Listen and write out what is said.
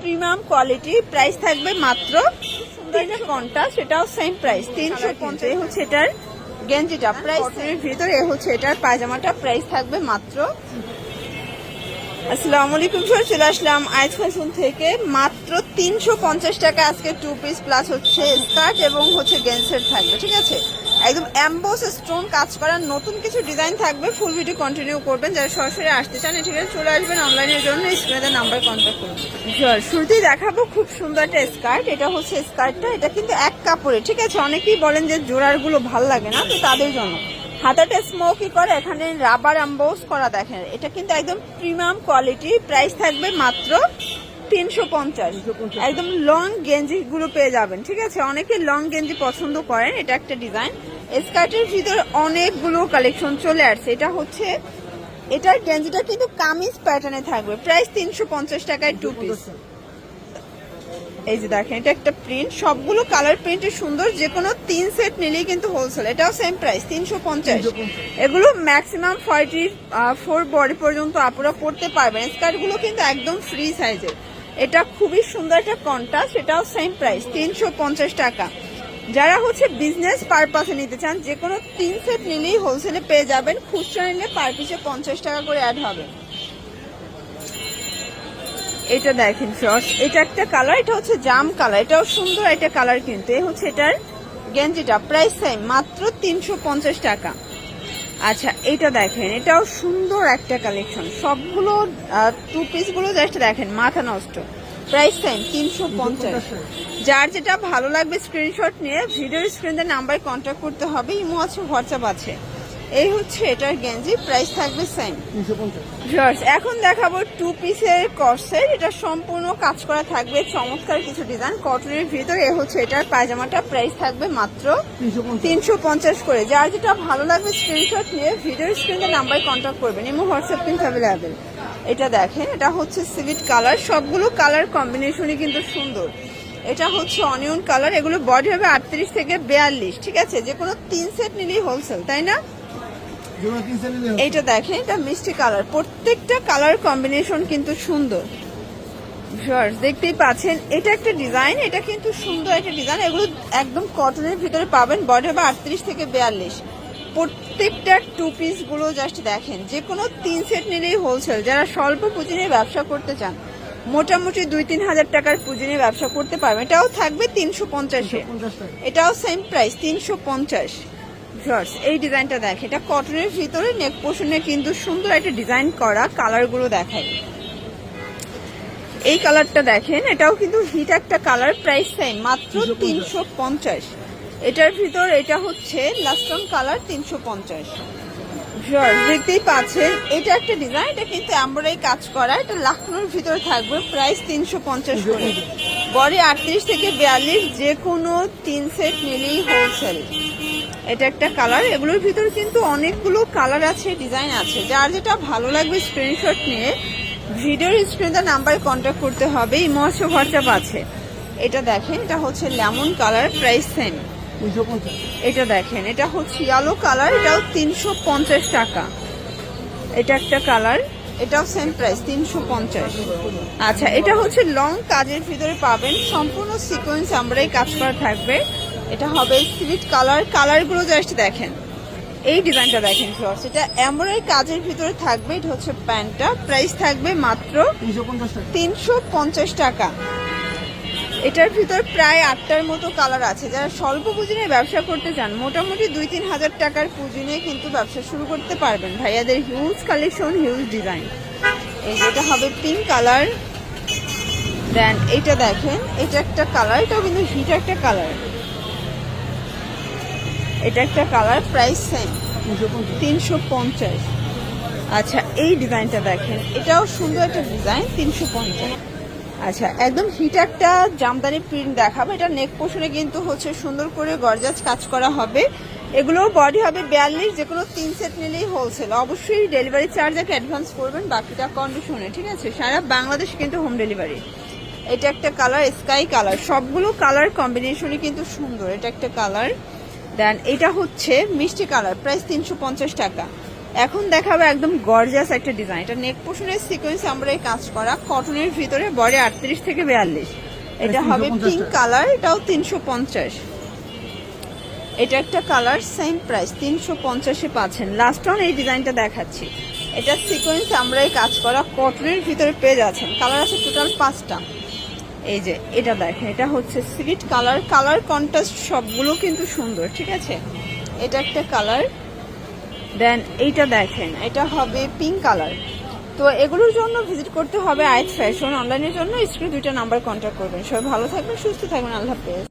Premium quality, price থাকবে মাত্র কোনটা সেটাও সেম প্রাইস 350। এই হচ্ছে এটার গেঞ্জিটা প্রাইস ভিতরে, এ হচ্ছে এটার পায়জামাটা প্রাইস থাকবে মাত্র। আসসালামু আলাইকুম, চলে আসলাম আইজ ফ্যাশন থেকে। মাত্র 350 টাকা আজকে 2 পিস প্লাস হচ্ছে স্কার্ট এবং হচ্ছে গেঞ্জের থাকবে, ঠিক আছে। একদম এমবোস স্টোন কাজ করার নতুন কিছু ডিজাইন থাকবে। ফুল ভিডিও কন্টিনিউ করবেন। যারা সরাসরি আসতে চান ঠিক আছে চলে আসবেন অনলাইনের জন্য, স্ক্রিনে নাম্বার কন্ট্যাক্ট করুন। শুরুতেই দেখাবো খুব সুন্দর একটা স্কার্ট। এটা হচ্ছে স্কার্টটা, এটা কিন্তু এক কাপড়ে, ঠিক আছে। অনেকেই বলেন যে জোড়ার গুলো ভাল লাগে না, তো তাদের জন্য হাতাটা স্মোকি করে এখানে রাবার এমবোস করা। দেখেন এটা কিন্তু একদম প্রিমিয়াম কোয়ালিটি, প্রাইস থাকবে মাত্র 350। একদম লং গেঞ্জি গুলো পেয়ে যাবেন, ঠিক আছে। অনেকে লং গেঞ্জি পছন্দ করেন। এটা একটা ডিজাইন, স্কার্টের ভিতরে অনেকগুলো কালেকশন চলে আসছে। এটা হচ্ছে এটার গেঞ্জিটা কিন্তু কামিজ প্যাটার্নে থাকবে, প্রাইস 350 টাকায় 2 পিস। এই যে দেখেন এটা একটা প্রিন্ট, সবগুলো কালার প্রিন্টে সুন্দর। যে কোনো 3 সেট নিলেই কিন্তু হোলসেল, এটাও সেম প্রাইস 350। এগুলো ম্যাক্সিমাম 44 বডি পর্যন্ত আপুরা পড়তে পারবেন। স্কার্ট গুলো কিন্তু একদম ফ্রি সাইজের। এটা খুবই সুন্দর একটা কন্ট্রাস্ট, এটাও সেম প্রাইস 350 টাকা। যারা হচ্ছে বিজনেস পারপাসে নিতে চান যে কোনো 3 সেট নিলেই হোলসেলে পেয়ে যাবেন। খুচরা নিলে পার পিসে 50 টাকা করে অ্যাড হবে। এটা দেখেন ফ্রস, এটা একটা কালার, এটা হচ্ছে জাম কালার, এটাও সুন্দর একটা কালার। কিন্তু এই হচ্ছে এটার গেঞ্জিটা প্রাইস সেম মাত্র 350 টাকা। আচ্ছা এটা দেখেন, এটাও সুন্দর একটা কালেকশন। সবগুলো 2 পিস গুলো জাস্ট দেখেন মাথা নষ্ট, প্রাইস সেম 350। যার যেটা ভালো লাগবে স্ক্রিনশট নিয়ে ভিডিওর স্ক্রিনে নাম্বার কন্ট্যাক্ট করতে হবে। ইমো আছে, হোয়াটসঅ্যাপ আছে। এই হচ্ছে এটার গেঞ্জি, প্রাইস থাকবে সেম 350। এখন দেখাবো 2 পিসের কর্সেট। এটা সম্পূর্ণ কাজ করা থাকবে, চমৎকার কিছু ডিজাইন কটনের ভিতরে। এ হচ্ছে এটার পায়জামাটা, প্রাইস থাকবে মাত্র 350 করে। যার যেটা ভালো লাগবে স্ক্রিনশট নিয়ে ভিডিওর স্ক্রিনে নাম্বার কন্ট্যাক্ট করবেন। ইমো হোয়াটসঅ্যাপ কিন্তু অ্যাভেলেবেল। এটা দেখেন, এটা হচ্ছে সিভিট কালার, সবগুলো কালার কম্বিনেশনই কিন্তু সুন্দর। এটা হচ্ছে অনিয়ন কালার, এগুলো বডি হবে 38 থেকে 42, ঠিক আছে। যে কোনো 3 সেট নিলেই হোলসেল, তাই না। এইটা দেখেন, এটা মিষ্টি কালার, প্রত্যেকটা কালার কম্বিনেশন কিন্তু সুন্দর। দেখতেই পাচ্ছেন এটা একটা ডিজাইন, এটা কিন্তু সুন্দর একটা ডিজাইন। এগুলো একদম কটনের ভিতরে পাবেন, বডি হবে 38 থেকে 42। প্রত্যেকটা 2 পিস গুলো জাস্ট দেখেন, যে কোনো 3 সেট নিলেই হোলসেল। যারা স্বল্প পুঁজি নিয়ে ব্যবসা করতে চান, মোটামুটি 2-3 হাজার টাকার পুঁজি নিয়ে ব্যবসা করতে পারবেন। এটাও থাকবে 350-এ, এটাও সেম প্রাইস 350। এই ডিজাইনটা দেখে, এটা কটনের ভিতরে নেক পোর্শনে কিন্তু সুন্দর একটা ডিজাইন করা। কালার গুলো দেখায়, এই কালারটা দেখেন, এটাও কিন্তু হিট একটা কালার, প্রাইস সেম মাত্র 350। এটার ভিতর এটা হচ্ছে লাস্টন কালার 350। দেখতেই পাচ্ছেন এটা একটা ডিজাইন, এটা কিন্তু এমব্রয়ডারি কাজ করা। এটা লাখনোর ভিতরে থাকবে, প্রাইস 350 করে। বডি 38 থেকে 42, যে কোনো 3 সেট নিলেই হোলসেল। এটা একটা কালার, এগুলোর ভিতরে কিন্তু অনেকগুলো কালার আছে, ডিজাইন আছে। যার যেটা ভালো লাগবে স্ক্রিনশট নিয়ে ভিডিওর স্ক্রিনে নাম্বার কন্ট্যাক্ট করতে হবে। ইমো আছে, হোয়াটসঅ্যাপ আছে। এটা দেখেন, এটা হচ্ছে লেমন কালার, প্রাইস সেম 350। এটা দেখেন, এটা হচ্ছে ইয়েলো কালার, এটাও 350 টাকা। এটা একটা কালার, এটাও সেম প্রাইস 350। আচ্ছা এটা হচ্ছে লং কাজের ভিতরে পাবেন, সম্পূর্ণ সিকোয়েন্স আমরাই কাজ করা থাকবে। এটা হবে সিভিট কালার, কালারগুলো জাস্ট দেখেন। এই ডিজাইনটা দেখেন ফ্লোর্স, এটা এমব্রয়ডারি কাজের ভিতরে থাকবে। এটা হচ্ছে প্যান্টটা, প্রাইস থাকবে মাত্র 350 টাকা। এটার ভিতর প্রায় 8টার মতো কালার আছে। যারা স্বল্প পুঁজি নিয়ে ব্যবসা করতে চান, মোটামুটি 2-3 হাজার টাকার পুঁজি নিয়ে কিন্তু ব্যবসা শুরু করতে পারবেন। ভাইয়াদের হিউজ কালেকশন, হিউজ ডিজাইন। এই যেটা হবে পিঙ্ক কালার, দেন এটা দেখেন, এটা একটা কালার, এটাও কিন্তু হিট একটা কালার। এটা একটা কালার, প্রাইস সেম 350। আচ্ছা এই ডিজাইনটা দেখেন, এটাও সুন্দর একটা ডিজাইন, 350। আচ্ছা একদম হিট একটা জামদানি প্রিন্ট দেখাবো। এটা নেক পোর্শনে কিন্তু হচ্ছে সুন্দর করে গর্জাস কাজ করা হবে। এগুলো বডি হবে 42, যে কোনো 3 সেট নিলেই হোলসেল। অবশ্যই ডেলিভারি চার্জ একটা অ্যাডভান্স করবেন, বাকিটা কন্ডিশনে, ঠিক আছে। সারা বাংলাদেশ কিন্তু হোম ডেলিভারি। এটা একটা কালার, স্কাই কালার, সবগুলো কালার কম্বিনেশনই কিন্তু সুন্দর। এটা একটা কালার, দেন এটা হচ্ছে মিষ্টি কালার, প্রাইস 350 টাকা। এখন দেখাবো একদম গর্জিয়াস একটা ডিজাইন। এটা নেক পোর্শনের সিকোয়েন্স আমরা এই কাজ করা, কটনের ভিতরে, বডি 38 থেকে 42। এটা হবে পিঙ্ক কালার, এটাও 350। এটা একটা কালার, সেম প্রাইস 350-এ পাচ্ছেন। লাস্ট অন এই ডিজাইনটা দেখাচ্ছি, এটা সিকোয়েন্স আমরা এই কাজ করা, কটনের ভিতরে পেয়ে যাচ্ছেন। কালার আছে টোটাল 5টা। এই যে এটা দেখেন, এটা হচ্ছে সিভিট কালার, কালার কন্ট্রাস্ট সবগুলো কিন্তু সুন্দর, ঠিক আছে। এটা একটা কালার, দেন এইটা দেখেন, এটা হবে পিঙ্ক কালার। তো এগুলোর জন্য ভিজিট করতে হবে আয়েত ফ্যাশন। অনলাইনের জন্য স্ক্রিনে 2টা নাম্বার কন্ট্যাক্ট করবেন। সবাই ভালো থাকবেন, সুস্থ থাকবেন, আল্লাহ হাফেজ।